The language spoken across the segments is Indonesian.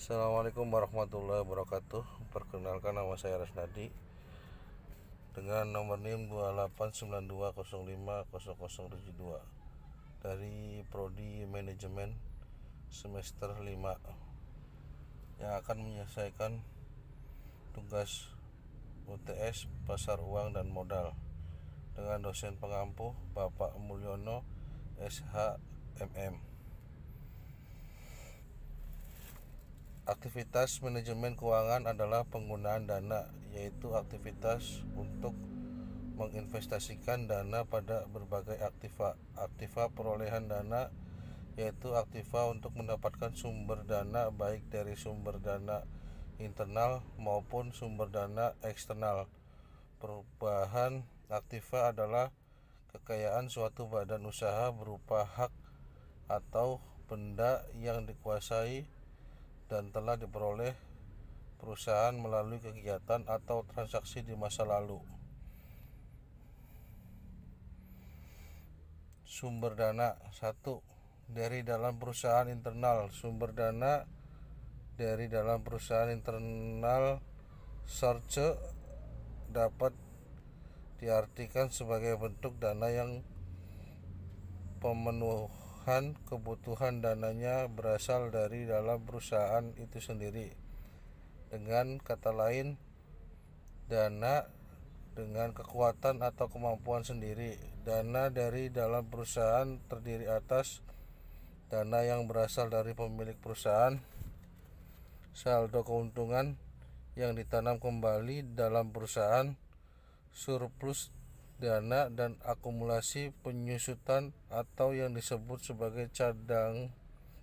Assalamualaikum warahmatullahi wabarakatuh. Perkenalkan, nama saya Rasnadi dengan nomor NIM 2892050072 dari Prodi Manajemen semester 5 yang akan menyelesaikan tugas UTS Pasar Uang dan Modal dengan dosen pengampu Bapak Mulyono SHMM. Aktivitas manajemen keuangan adalah penggunaan dana, yaitu aktivitas untuk menginvestasikan dana pada berbagai aktiva. Aktiva perolehan dana, yaitu aktiva untuk mendapatkan sumber dana baik dari sumber dana internal maupun sumber dana eksternal. Perubahan aktiva adalah kekayaan suatu badan usaha berupa hak atau benda yang dikuasai dan telah diperoleh perusahaan melalui kegiatan atau transaksi di masa lalu. Sumber dana 1. Dari dalam perusahaan internal. Sumber dana dari dalam perusahaan internal source dapat diartikan sebagai bentuk dana yang pemenuhan kebutuhan dananya berasal dari dalam perusahaan itu sendiri. Dengan kata lain, dana dengan kekuatan atau kemampuan sendiri. Dana dari dalam perusahaan terdiri atas dana yang berasal dari pemilik perusahaan, saldo keuntungan yang ditanam kembali dalam perusahaan, surplus dana, dan akumulasi penyusutan atau yang disebut sebagai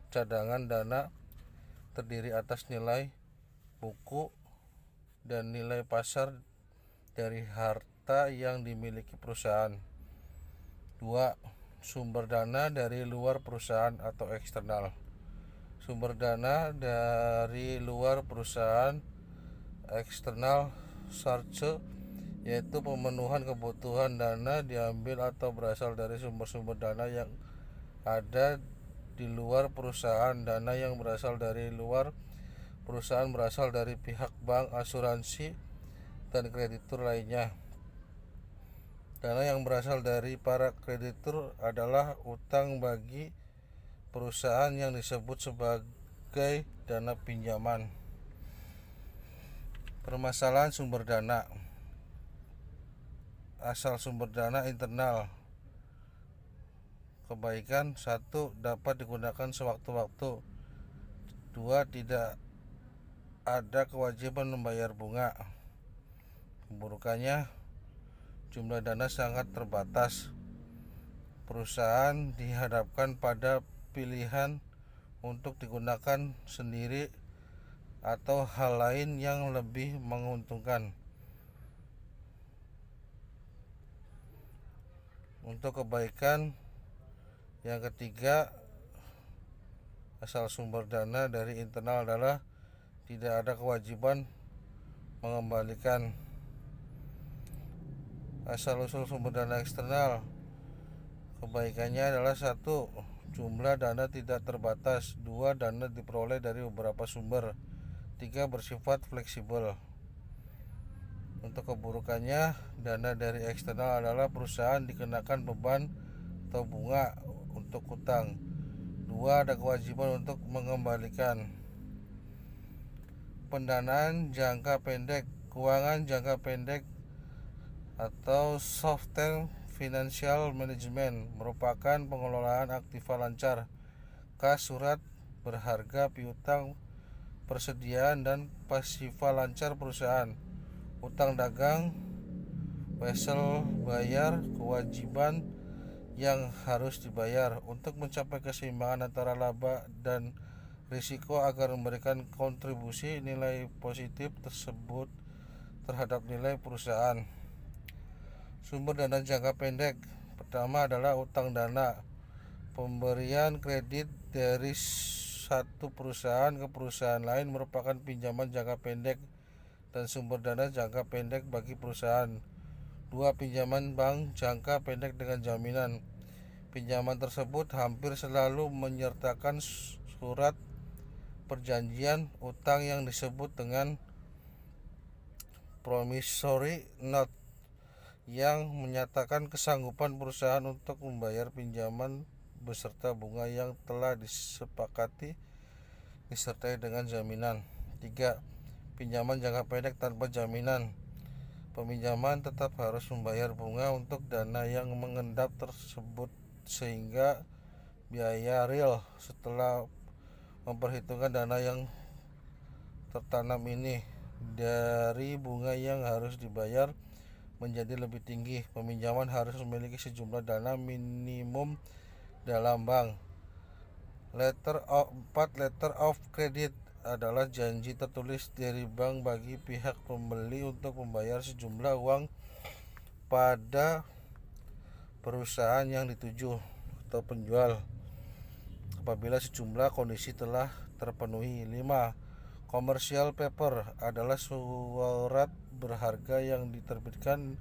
cadangan dana terdiri atas nilai buku dan nilai pasar dari harta yang dimiliki perusahaan. 2. Sumber dana dari luar perusahaan atau eksternal. Sumber dana dari luar perusahaan eksternal source, yaitu pemenuhan kebutuhan dana diambil atau berasal dari sumber-sumber dana yang ada di luar perusahaan. Dana yang berasal dari luar perusahaan berasal dari pihak bank, asuransi, dan kreditur lainnya. Dana yang berasal dari para kreditur adalah utang bagi perusahaan yang disebut sebagai dana pinjaman. Permasalahan sumber dana. Asal sumber dana internal. Kebaikan 1. Dapat digunakan sewaktu-waktu. 2. Tidak ada kewajiban membayar bunga. Keburukannya, jumlah dana sangat terbatas. Perusahaan dihadapkan pada pilihan untuk digunakan sendiri atau hal lain yang lebih menguntungkan. Untuk kebaikan yang ketiga, asal sumber dana dari internal adalah tidak ada kewajiban mengembalikan. Asal-usul sumber dana eksternal. Kebaikannya adalah 1. Jumlah dana tidak terbatas. 2. Dana diperoleh dari beberapa sumber. 3. Bersifat fleksibel. Untuk keburukannya, dana dari eksternal adalah perusahaan dikenakan beban atau bunga untuk utang. 2. Ada kewajiban untuk mengembalikan. Pendanaan jangka pendek. Keuangan jangka pendek atau short term financial management merupakan pengelolaan aktiva lancar, kas surat berharga, piutang, persediaan dan pasifa lancar perusahaan, utang dagang, wesel bayar, kewajiban yang harus dibayar untuk mencapai keseimbangan antara laba dan risiko agar memberikan kontribusi nilai positif tersebut terhadap nilai perusahaan. Sumber dana jangka pendek. Pertama adalah utang dana. Pemberian kredit dari satu perusahaan ke perusahaan lain merupakan pinjaman jangka pendek dan sumber dana jangka pendek bagi perusahaan. 2. Pinjaman bank jangka pendek dengan jaminan. Pinjaman tersebut hampir selalu menyertakan surat perjanjian utang yang disebut dengan promissory note yang menyatakan kesanggupan perusahaan untuk membayar pinjaman beserta bunga yang telah disepakati disertai dengan jaminan. 3. Pinjaman jangka pendek tanpa jaminan. Peminjaman tetap harus membayar bunga untuk dana yang mengendap tersebut sehingga biaya real setelah memperhitungkan dana yang tertanam ini dari bunga yang harus dibayar menjadi lebih tinggi. Peminjaman harus memiliki sejumlah dana minimum dalam bank. 4. Letter of credit adalah janji tertulis dari bank bagi pihak pembeli untuk membayar sejumlah uang pada perusahaan yang dituju atau penjual apabila sejumlah kondisi telah terpenuhi. 5. Commercial paper adalah surat berharga yang diterbitkan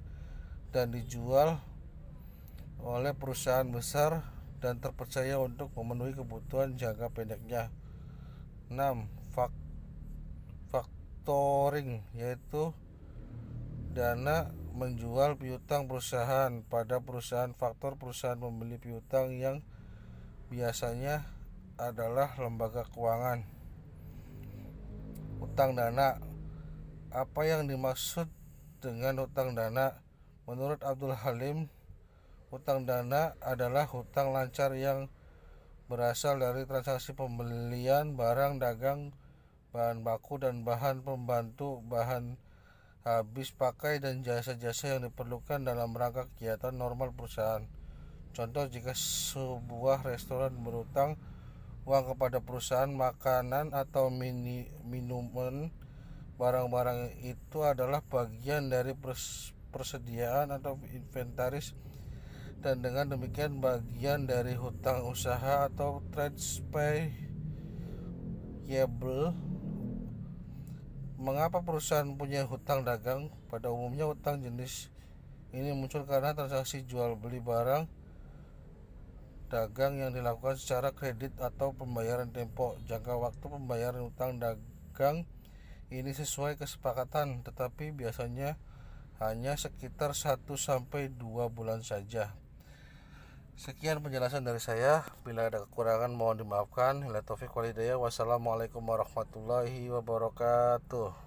dan dijual oleh perusahaan besar dan terpercaya untuk memenuhi kebutuhan jangka pendeknya. 6. Factoring, yaitu dana menjual piutang perusahaan pada perusahaan faktor perusahaan pembeli piutang yang biasanya adalah lembaga keuangan. Utang dana. Apa yang dimaksud dengan hutang dana? Menurut Abdul Halim, hutang dana adalah hutang lancar yang berasal dari transaksi pembelian barang dagang, bahan baku dan bahan pembantu, bahan habis pakai dan jasa-jasa yang diperlukan dalam rangka kegiatan normal perusahaan. Contoh, jika sebuah restoran berutang uang kepada perusahaan makanan atau minuman, barang-barang itu adalah bagian dari persediaan atau inventaris dan dengan demikian bagian dari hutang usaha atau trade payable. Mengapa perusahaan punya hutang dagang? Pada umumnya hutang jenis ini muncul karena transaksi jual beli barang dagang yang dilakukan secara kredit atau pembayaran tempo. Jangka waktu pembayaran hutang dagang ini sesuai kesepakatan, tetapi biasanya hanya sekitar 1-2 bulan saja. Sekian penjelasan dari saya. Bila ada kekurangan mohon dimaafkan. Wassalamualaikum warahmatullahi wabarakatuh.